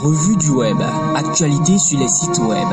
revue du web. Actualité sur les sites web.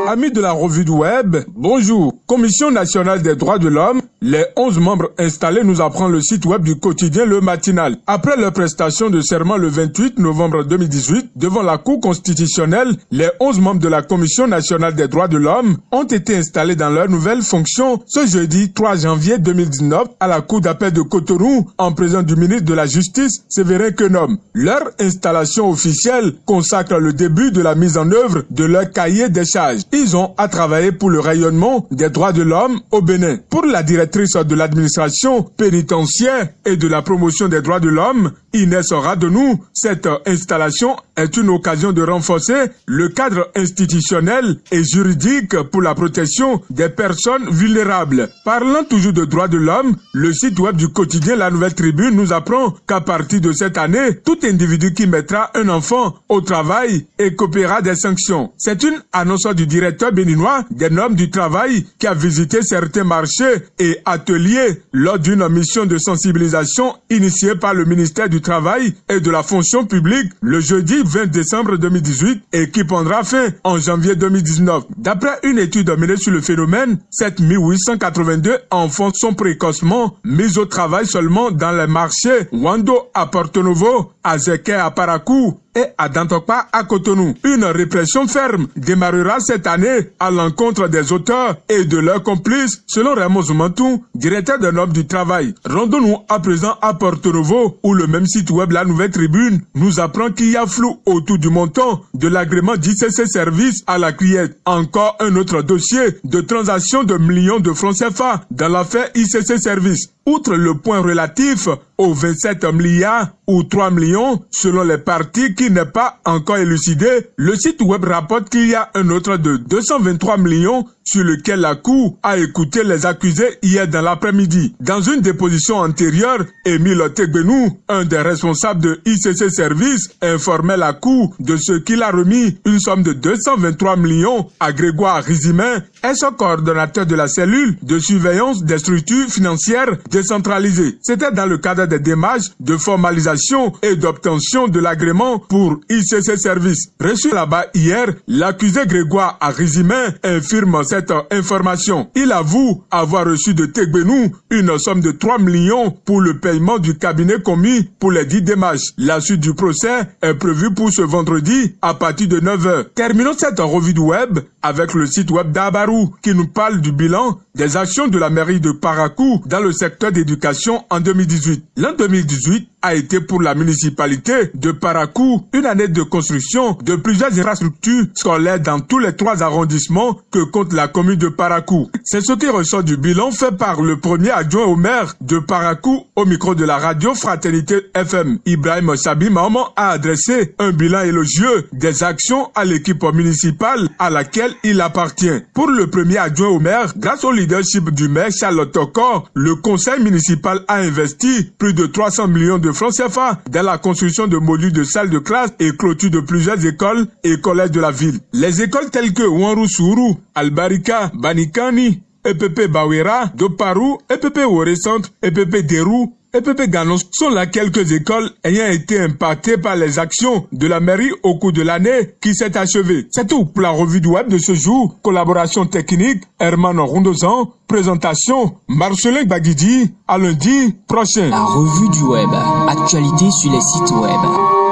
Amis de la revue du web, bonjour. Commission nationale des droits de l'homme, les 11 membres installés nous apprend le site web du quotidien Le Matinal. Après leur prestation de serment le 28 novembre 2018, devant la Cour constitutionnelle, les 11 membres de la Commission nationale des droits de l'homme ont été installés dans leurs nouvelles fonctions ce jeudi 3 janvier 2019 à la Cour d'appel de Cotonou en présence du ministre de la Justice, Séverin Quenom. Leur installation officielle consacre le début de la mise en œuvre de leur cahier des charges. Ils ont à travailler pour le rayonnement des droits de l'homme au Bénin. Pour la directrice de l'administration pénitentiaire et de la promotion des droits de l'homme, Inès Radenou, cette installation est une occasion de renforcer le cadre institutionnel et juridique pour la protection des personnes vulnérables. Parlant toujours de droits de l'homme, le site web du quotidien La Nouvelle Tribune nous apprend qu'à partir de cette année, tout individu qui mettra un enfant au travail écopera des sanctions. C'est une annonce du directeur béninois des normes du travail qui a visité certains marchés et ateliers lors d'une mission de sensibilisation initiée par le ministère du Travail et de la fonction publique le jeudi 20 décembre 2018 et qui prendra fin en janvier 2019. D'après une étude menée sur le phénomène, 7882 enfants sont précocement mis au travail seulement dans les marchés Wando à Porto Novo, à Zeke à Parakou et à Dantokpa à Cotonou. Une répression ferme démarrera cette année à l'encontre des auteurs et de leurs complices, selon Raymond Zoumantou, directeur des normes du travail. Rendons-nous à présent à Porto Novo, où le même site web La Nouvelle Tribune nous apprend qu'il y a flou autour du montant de l'agrément d'ICC Service à la Criette. Encore un autre dossier de transaction de millions de francs CFA dans l'affaire ICC Service. Outre le point relatif aux 27 milliards ou 3 millions selon les parties qui n'est pas encore élucidé, le site web rapporte qu'il y a un autre de 223 millions sur lequel la Cour a écouté les accusés hier dans l'après-midi. Dans une déposition antérieure, Émile Tegbenou, un des responsables de ICC Service, informait la Cour de ce qu'il a remis une somme de 223 millions à Grégoire Rizimin, son coordonnateur de la cellule de surveillance des structures financières décentralisées. C'était dans le cadre des démarches de formalisation et d'obtention de l'agrément pour ICC Service. Reçu là-bas hier, l'accusé Grégoire Rizimin infirme cette information. Il avoue avoir reçu de Tegbenou une somme de 3 millions pour le paiement du cabinet commis pour les 10 démarches. La suite du procès est prévue pour ce vendredi à partir de 9h. Terminons cette revue du web avec le site web d'Abarou qui nous parle du bilan des actions de la mairie de Parakou dans le secteur d'éducation en 2018. L'an 2018 a été pour la municipalité de Parakou une année de construction de plusieurs infrastructures scolaires dans tous les 3 arrondissements que compte la commune de Parakou. C'est ce qui ressort du bilan fait par le premier adjoint au maire de Parakou au micro de la radio Fraternité FM. Ibrahim Sabi Maman a adressé un bilan élogieux des actions à l'équipe municipale à laquelle il appartient. Pour le premier adjoint au maire, grâce au leadership du maire Charlotte Tokor, le conseil municipal a investi plus de 300 millions de francs CFA dans la construction de modules de salles de classe et clôture de plusieurs écoles et collèges de la ville. Les écoles telles que Wanrou-Sourou, Albarika, Banikani, EPP Bawera, Doparou, EPP Wore Centre, EPP Derou, EPP Ganon sont là quelques écoles ayant été impactées par les actions de la mairie au cours de l'année qui s'est achevée. C'est tout pour la revue du web de ce jour. Collaboration technique, Herman Rondozan. Présentation, Marcelin Baguidi. À lundi prochain. La revue du web. Actualité sur les sites web.